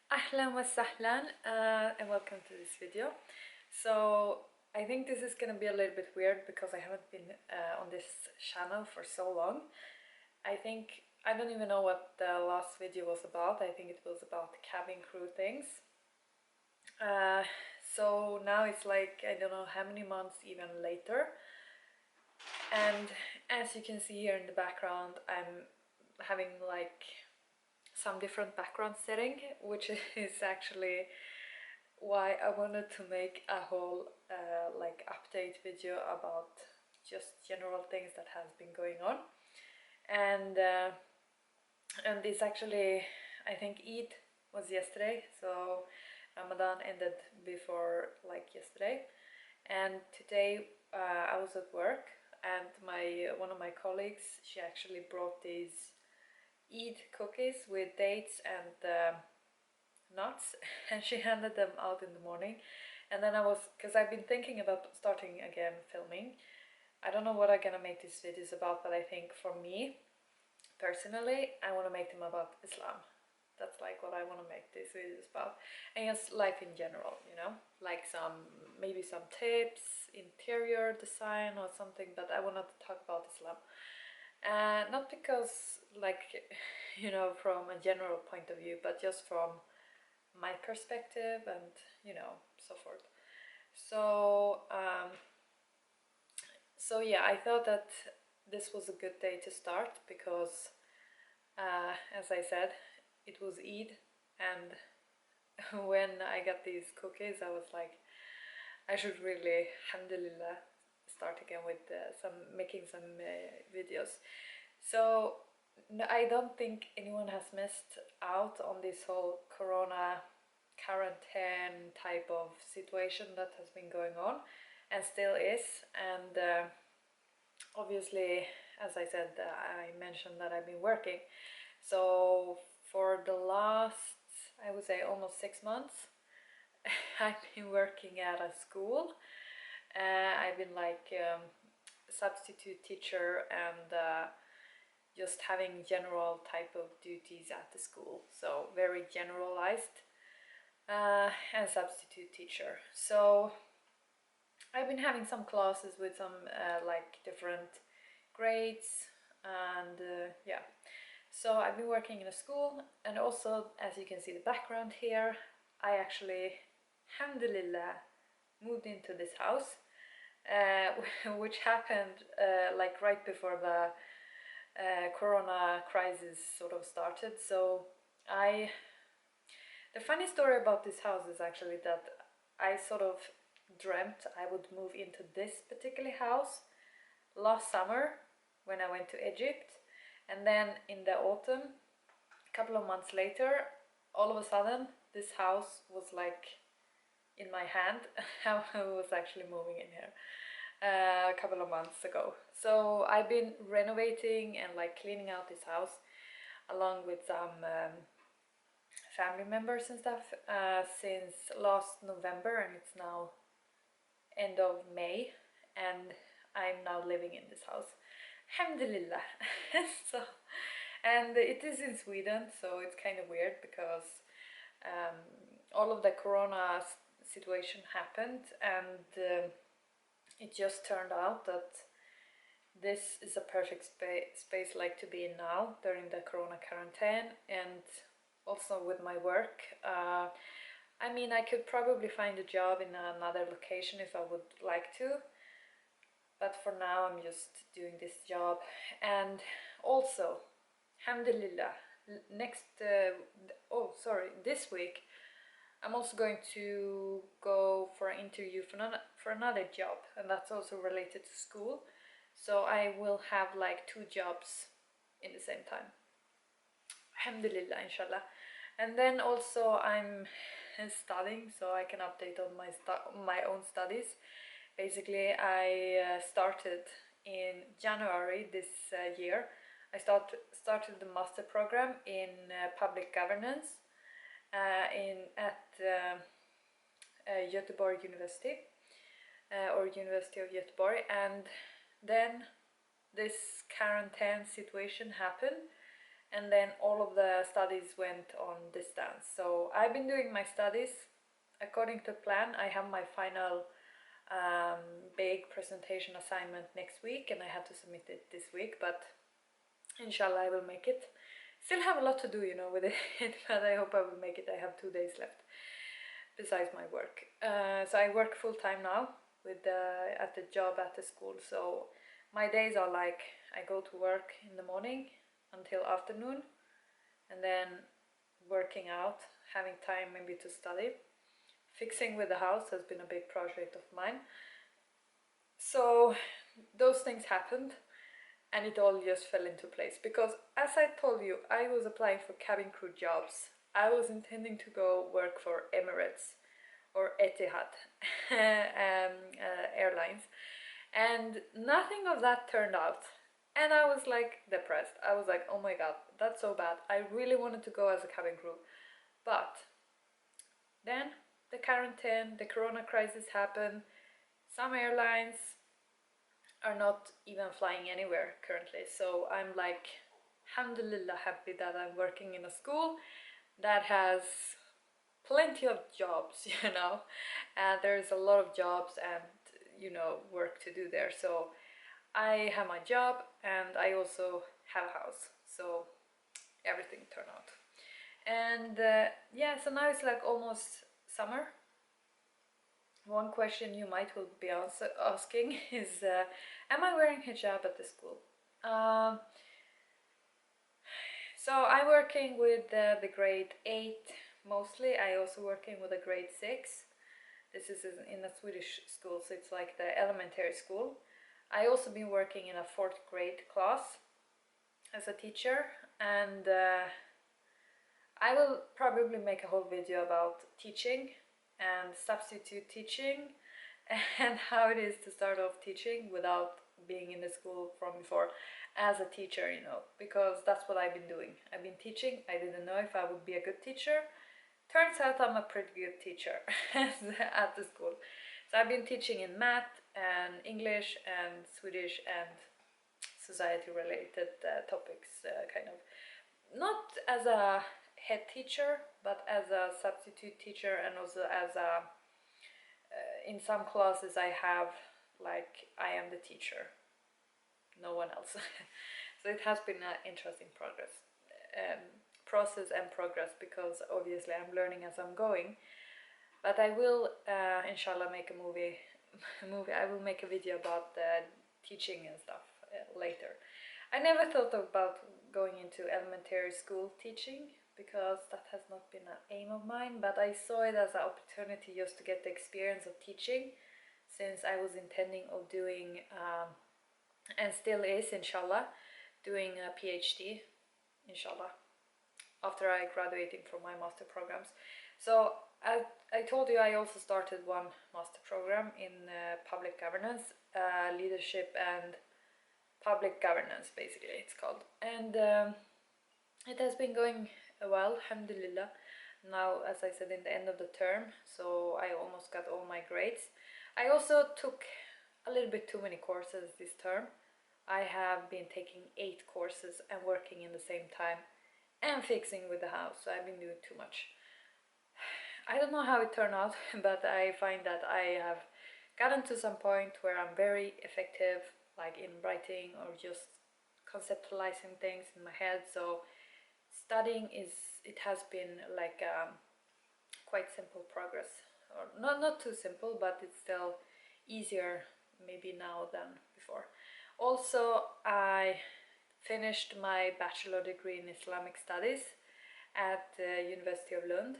Ahlan wa sahlan and welcome to this video. So I think this is gonna be a little bit weird because I haven't been on this channel for so long. I don't even know what the last video was about. I think it was about cabin crew things. Uh, so now it's like I don't know how many months even later, and as you can see here in the background, I'm having like some different background setting, which is actually why I wanted to make a whole like update video about just general things that has been going on. And it's actually, I think Eid was yesterday, so Ramadan ended before like yesterday, and today I was at work, and one of my colleagues, she actually brought these Eid cookies with dates and nuts and she handed them out in the morning. And then because I've been thinking about starting again filming. I don't know what I'm gonna make these videos about, but I think for me personally I want to make them about Islam. That's like what I want to make these videos about, and just life in general, you know, like maybe some tips, interior design or something, but I want to talk about Islam. Not because like you know, from a general point of view, but just from my perspective and you know, so forth. So yeah, I thought that this was a good day to start because as I said, it was Eid, and when I got these cookies I was like, I should really, alhamdulillah, start again with making some videos. So I don't think anyone has missed out on this whole corona quarantine type of situation that has been going on and still is. And obviously, as I said, I mentioned that I've been working. So for the last, I would say, almost 6 months, I've been working at a school. I've been like substitute teacher and just having general type of duties at the school, so very generalized, and substitute teacher. So I've been having some classes with some like different grades, and yeah, so I've been working in a school. And also, as you can see the background here, I actually, alhamdulillah, moved into this house, which happened like right before the corona crisis sort of started. So I the funny story about this house is actually that I sort of dreamt I would move into this particular house last summer when I went to Egypt, and then in the autumn, a couple of months later, all of a sudden this house was like in my hand. I was actually moving in here a couple of months ago. So I've been renovating and like cleaning out this house along with some family members and stuff since last November, and it's now end of May, and I'm now living in this house, alhamdulillah. So, and it is in Sweden, so it's kind of weird because all of the corona situation happened, and it just turned out that this is a perfect space like to be in now during the corona quarantine. And also with my work, I mean, I could probably find a job in another location if I would like to, but for now I'm just doing this job. And also, alhamdulillah, this week I'm also going to go for an interview for another job, and that's also related to school. So I will have like 2 jobs in the same time, alhamdulillah, inshallah. And then also I'm studying, so I can update on my own studies. Basically, I started in January this year. I started the master program in public governance at Göteborg University, or University of Göteborg. And then this quarantine situation happened, and then all of the studies went on distance. So I've been doing my studies according to plan. I have my final big presentation assignment next week, and I have to submit it this week, but inshallah I will make it. Still have a lot to do, you know, with it, but I hope I will make it. I have 2 days left besides my work. So I work full-time now with at the job at the school. So my days are like, I go to work in the morning until afternoon, and then working out, having time maybe to study. Fixing with the house has been a big project of mine. So those things happened, and it all just fell into place, because as I told you, I was applying for cabin crew jobs. I was intending to go work for Emirates or Etihad Airlines, and nothing of that turned out. And I was like depressed. I was like, oh my god, that's so bad. I really wanted to go as a cabin crew. But then the quarantine, the corona crisis happened. Some airlines are not even flying anywhere currently. So I'm like, alhamdulillah, happy that I'm working in a school that has plenty of jobs, you know. There's a lot of jobs and, you know, work to do there. So I have my job and I also have a house. So everything turned out. And yeah, so now it's like almost summer. One question you might will be asking is, am I wearing hijab at the school? So I'm working with the grade 8 mostly. I also working with a grade 6. This is in a Swedish school, so it's like the elementary school. I also been working in a 4th grade class as a teacher, and I will probably make a whole video about teaching and substitute teaching and how it is to start off teaching without being in the school from before as a teacher, you know, because that's what I've been doing. I've been teaching. I didn't know if I would be a good teacher. Turns out I'm a pretty good teacher at the school. So I've been teaching in math and English and Swedish and society related topics, kind of. Not as a head teacher, but as a substitute teacher, and also as a, in some classes I have, like, I am the teacher, no one else. So it has been an interesting process and progress, because obviously I'm learning as I'm going. But I will inshallah make a movie. I will make a video about teaching and stuff later. I never thought about going into elementary school teaching, because that has not been an aim of mine, but I saw it as an opportunity just to get the experience of teaching, since I was intending of doing and still is, inshallah, doing a PhD, inshallah, after I graduating from my master programs. So I told you I also started one master program in public governance, leadership and public governance, basically it's called. And it has been going well, alhamdulillah. Now, as I said, in the end of the term, so I almost got all my grades. I also took a little bit too many courses this term. I have been taking 8 courses and working in the same time and fixing with the house, so I've been doing too much. I don't know how it turned out, but I find that I have gotten to some point where I'm very effective, like in writing or just conceptualizing things in my head. So studying it has been like quite simple progress, or not too simple, but it's still easier maybe now than before. Also, I finished my bachelor degree in Islamic Studies at the University of Lund,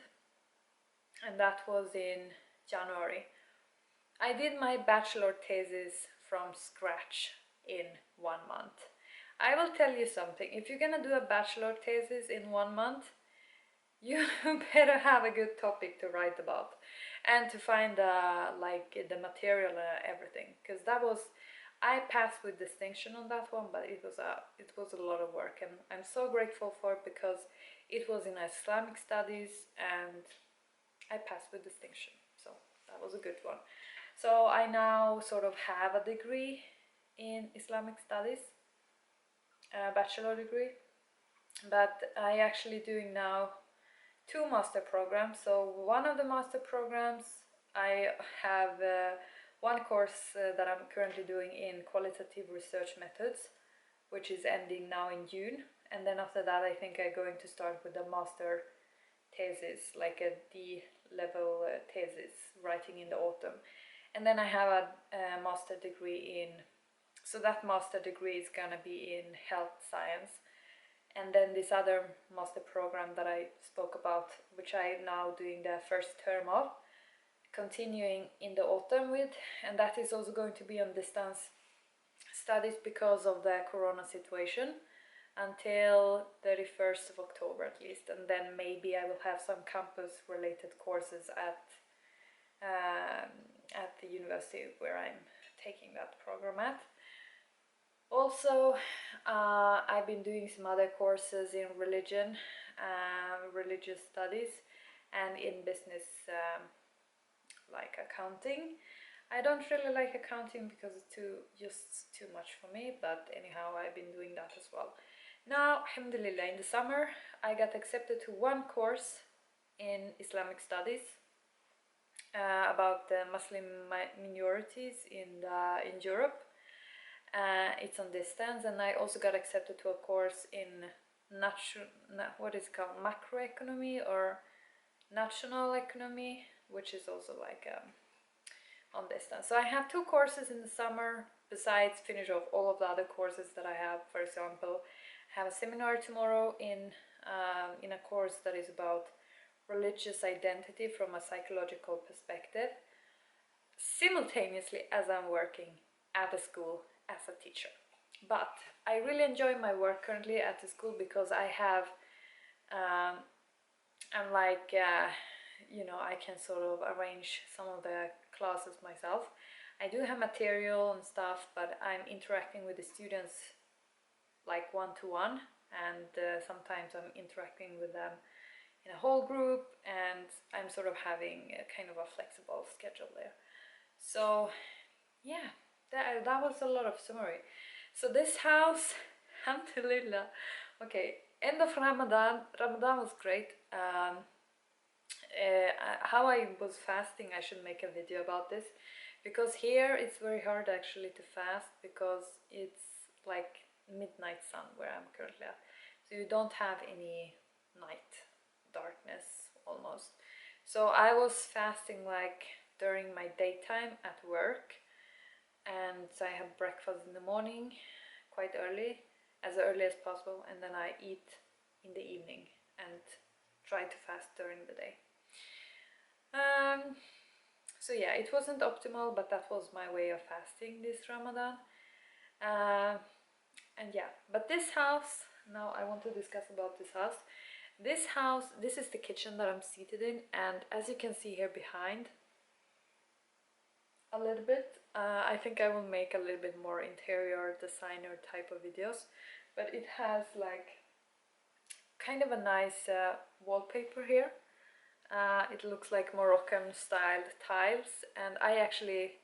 and that was in January. I did my bachelor thesis from scratch in 1 month. I will tell you something, if you're gonna do a bachelor thesis in 1 month, you better have a good topic to write about and to find like the material and everything, because that was, I passed with distinction on that one, but it was a lot of work, and I'm so grateful for it, because it was in Islamic studies and I passed with distinction, so that was a good one. So I now sort of have a degree in Islamic studies, a bachelor degree, but I actually doing now two master programs. So one of the master programs, I have one course that I'm currently doing in qualitative research methods, which is ending now in June. And then after that, I think I'm going to start with the master thesis, like a D level thesis, writing in the autumn. And then I have a master degree in, so that master degree is gonna be in health science. And then this other master program that I spoke about, which I'm now doing the first term of, continuing in the autumn with, and that is also going to be on distance studies because of the corona situation until 31st of October at least, and then maybe I will have some campus related courses at the university where I'm taking that program at. Also, I've been doing some other courses in religion, religious studies, and in business, like accounting. I don't really like accounting because it's just too much for me, but anyhow, I've been doing that as well. Now, alhamdulillah, in the summer, I got accepted to one course in Islamic studies about the Muslim minorities in Europe. It's on distance, and I also got accepted to a course in what is it called, macroeconomy or national economy, which is also like on distance. So I have two courses in the summer besides finish off all of the other courses that I have. For example, I have a seminar tomorrow in a course that is about religious identity from a psychological perspective, simultaneously as I'm working at a school as a teacher. But I really enjoy my work currently at the school because I have I'm like you know, I can sort of arrange some of the classes myself. I do have material and stuff, but I'm interacting with the students like one-to-one, and sometimes I'm interacting with them in a whole group, and I'm sort of having a kind of a flexible schedule there. So yeah, that was a lot of summary. So this house, alhamdulillah, okay, end of Ramadan was great. How I was fasting, I should make a video about this, because here it's very hard actually to fast because it's like midnight sun where I'm currently at, so you don't have any night darkness almost. So I was fasting like during my daytime at work, and so I have breakfast in the morning quite early as possible, and then I eat in the evening and try to fast during the day. So yeah, it wasn't optimal, but that was my way of fasting this Ramadan. And yeah, but this house, now I want to discuss about this house. This house, this is the kitchen that I'm seated in, and as you can see here behind a little bit, I think I will make a little bit more interior designer type of videos, but it has like kind of a nice wallpaper here. It looks like Moroccan styled tiles, and I actually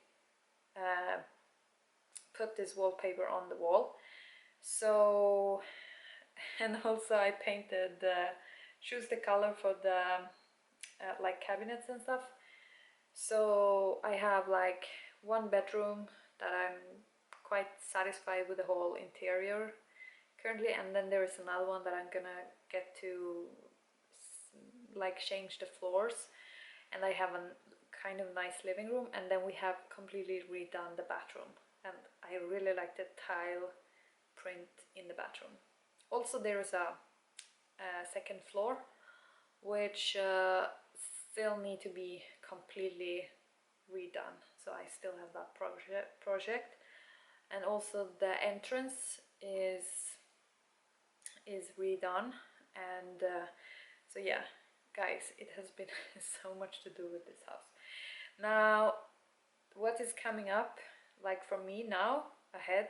put this wallpaper on the wall. So, and also I painted choose the color for the like cabinets and stuff. So I have like one bedroom that I'm quite satisfied with the whole interior currently, and then there is another one that I'm gonna get to like change the floors, and I have a kind of nice living room, and then we have completely redone the bathroom, and I really like the tile print in the bathroom. Also there is a second floor which still need to be completely redone, so I still have that project. And also the entrance is redone, and so yeah guys, it has been so much to do with this house. Now what is coming up like for me now ahead,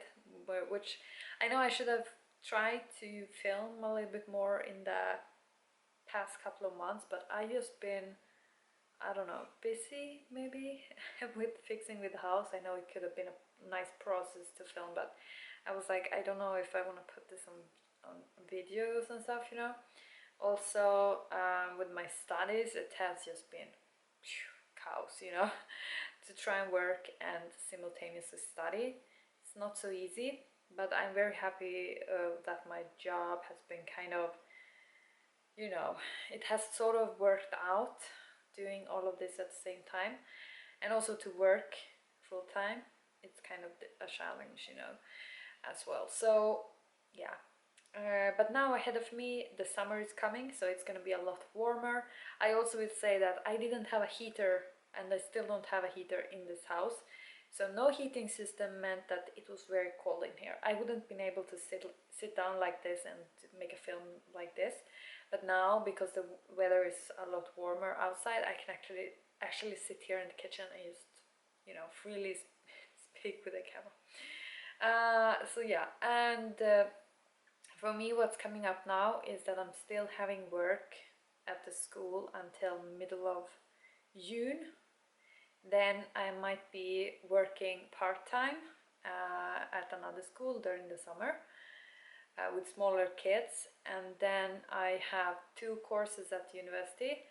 which I know I should have tried to film a little bit more in the past couple of months, but I just been, I don't know, busy maybe with fixing with the house. I know it could have been a nice process to film, but I was like, I don't know if I want to put this on on videos and stuff, you know. Also, with my studies, it has just been chaos, you know. To try and work and simultaneously study, it's not so easy, but I'm very happy that my job has been kind of, you know, it has sort of worked out doing all of this at the same time. And also to work full time, it's kind of a challenge, you know, as well. So yeah, but now ahead of me the summer is coming, so it's gonna be a lot warmer. I also will say that I didn't have a heater, and I still don't have a heater in this house, so no heating system meant that it was very cold in here. I wouldn't been able to sit down like this and make a film like this, but now because the weather is a lot warmer outside, I can actually sit here in the kitchen and just, you know, freely speak with the camera. So yeah, and for me what's coming up now is that I'm still having work at the school until middle of June. Then I might be working part-time at another school during the summer with smaller kids, and then I have 2 courses at university,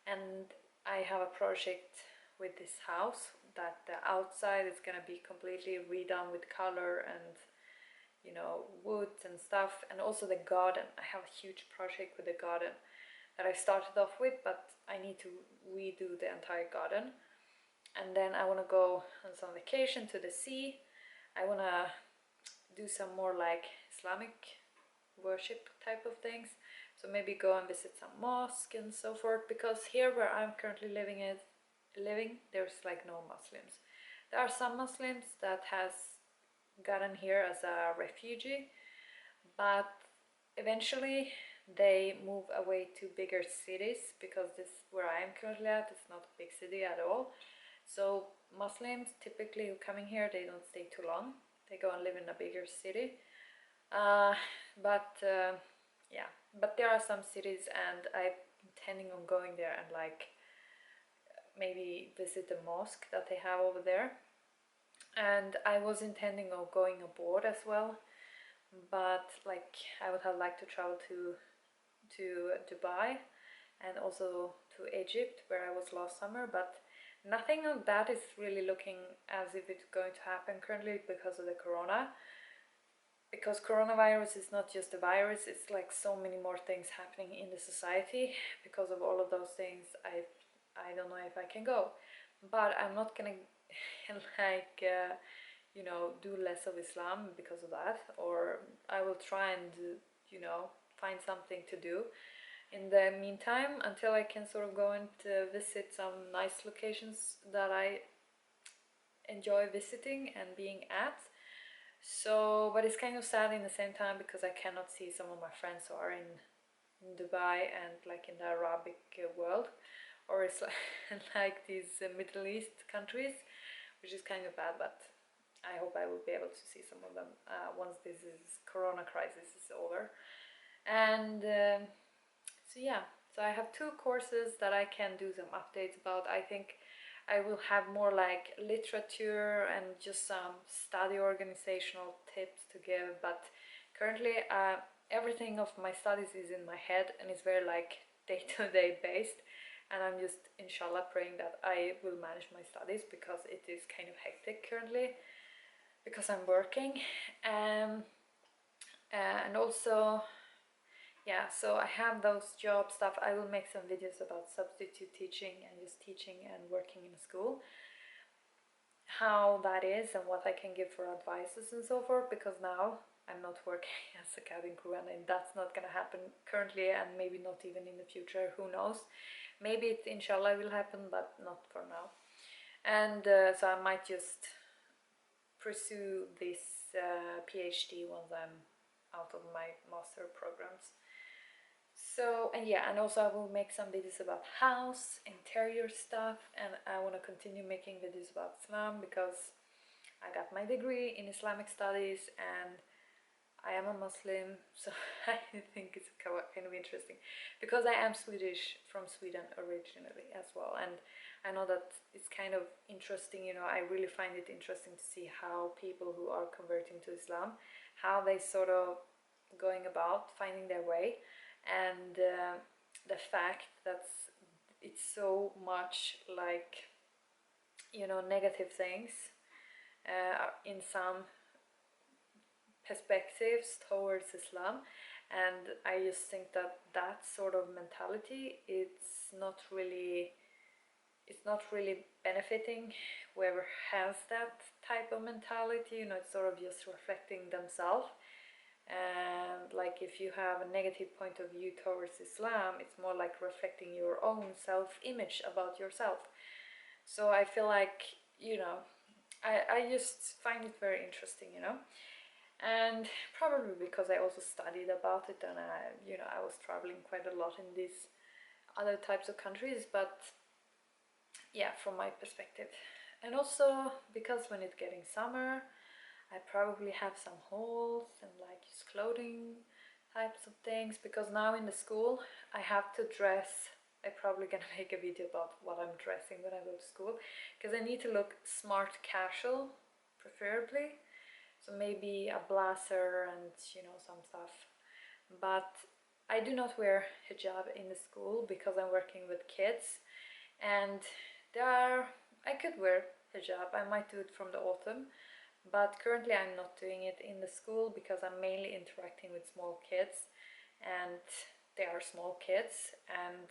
and I have a project with this house that the outside is gonna be completely redone with color and, you know, woods and stuff, and also the garden. I have a huge project with the garden that I started off with, but I need to redo the entire garden. And then I want to go on some vacation to the sea. I want to do some more like Islamic worship type of things, so maybe go and visit some mosque and so forth, because here where I'm currently living there's like no Muslims. There are some Muslims that has gotten here as a refugee, but eventually they move away to bigger cities, because this where I am currently at is not a big city at all. So Muslims typically who coming here, they don't stay too long. They go and live in a bigger city. Yeah, but there are some cities, and I'm intending on going there and like maybe visit the mosque that they have over there. And I was intending on going abroad as well, but like I would have liked to travel to Dubai and also to Egypt where I was last summer, but nothing of that is really looking as if it's going to happen currently because of the corona. Because coronavirus is not just a virus, it's like so many more things happening in the society. Because of all of those things, I don't know if I can go, but I'm not gonna like you know, do less of Islam because of that, or I will try and, you know, find something to do in the meantime until I can sort of go and visit some nice locations that I enjoy visiting and being at. So, but it's kind of sad in the same time because I cannot see some of my friends who are in Dubai and like in the Arabic world, or it's like, like these Middle East countries, which is kind of bad, but I hope I will be able to see some of them once this corona crisis is over. And so yeah, so I have 2 courses that I can do some updates about. I think I will have more like literature and just some study organizational tips to give, but currently everything of my studies is in my head and it's very like day-to-day based, and I'm just inshallah praying that I will manage my studies because it is kind of hectic currently because I'm working. And also, yeah, so I have those job stuff. I will make some videos about substitute teaching and just teaching and working in a school, how that is and what I can give for advices and so forth, because now I'm not working as a cabin crew, and that's not gonna happen currently, and maybe not even in the future, who knows. Maybe it inshallah will happen, but not for now. And so I might just pursue this PhD once I'm out of my master programs. So, and yeah, and also I will make some videos about house, interior stuff, and I want to continue making videos about Islam because I got my degree in Islamic studies and I am a Muslim, so I think it's kind of interesting because I am Swedish, from Sweden originally as well, and I know that it's kind of interesting, you know, I really find it interesting to see how people who are converting to Islam, how they sort of going about, finding their way, and the fact that it's so much like, you know, negative things in some perspectives towards Islam, and I just think that that sort of mentality, it's not really benefiting whoever has that type of mentality. You know, it's sort of just reflecting themselves. And like if you have a negative point of view towards Islam, it's more like reflecting your own self-image about yourself. So I feel like, you know, I just find it very interesting, you know. And probably because I also studied about it, and I was traveling quite a lot in these other types of countries, but yeah, from my perspective. And also because when it's getting summer, I probably have some hauls and like use clothing types of things, because now in the school I have to dress. I'm probably gonna make a video about what I'm dressing when I go to school, because I need to look smart casual, preferably. So maybe a blazer and, you know, some stuff. But I do not wear hijab in the school because I'm working with kids, and I could wear hijab. I might do it from the autumn, but currently I'm not doing it in the school because I'm mainly interacting with small kids, and they are small kids, and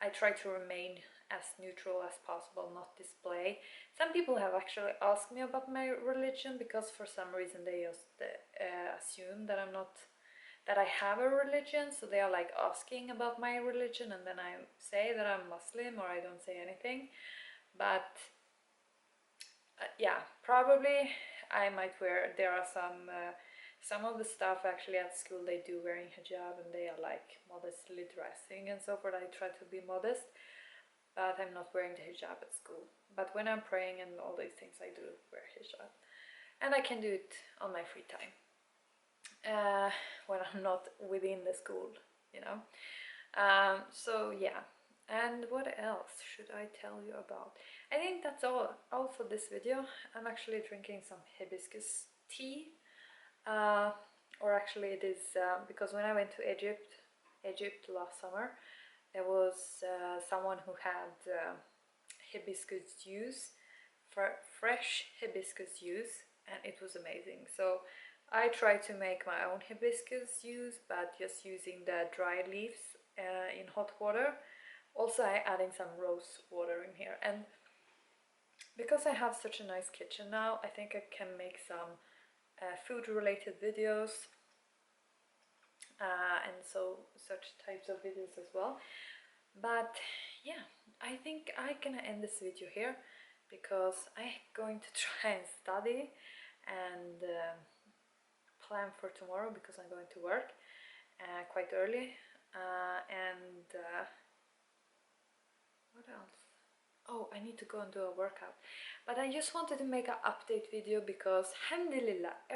I try to remain as neutral as possible, not display. Some people have actually asked me about my religion, because for some reason they just assume that that I have a religion, so they are like asking about my religion, and then I say that I'm Muslim, or I don't say anything. But yeah, probably I might wear. There are some of the staff actually at school, they do wearing hijab, and they are like modestly dressing and so forth. I try to be modest, but I'm not wearing the hijab at school. But when I'm praying and all these things, I do wear hijab, and I can do it on my free time when I'm not within the school, you know. So yeah. And what else should I tell you about? I think that's all for this video. I'm actually drinking some hibiscus tea, or actually it is because when I went to Egypt last summer, there was someone who had hibiscus juice, fresh hibiscus juice, and it was amazing. So I tried to make my own hibiscus juice, but just using the dry leaves in hot water. Also, I adding some rose water in here, and because I have such a nice kitchen now, I think I can make some food related videos, and so such types of videos as well. But yeah, I think I'm gonna end this video here, because I'm going to try and study and plan for tomorrow, because I'm going to work quite early, and what else? Oh, I need to go and do a workout. But I just wanted to make an update video because, alhamdulillah,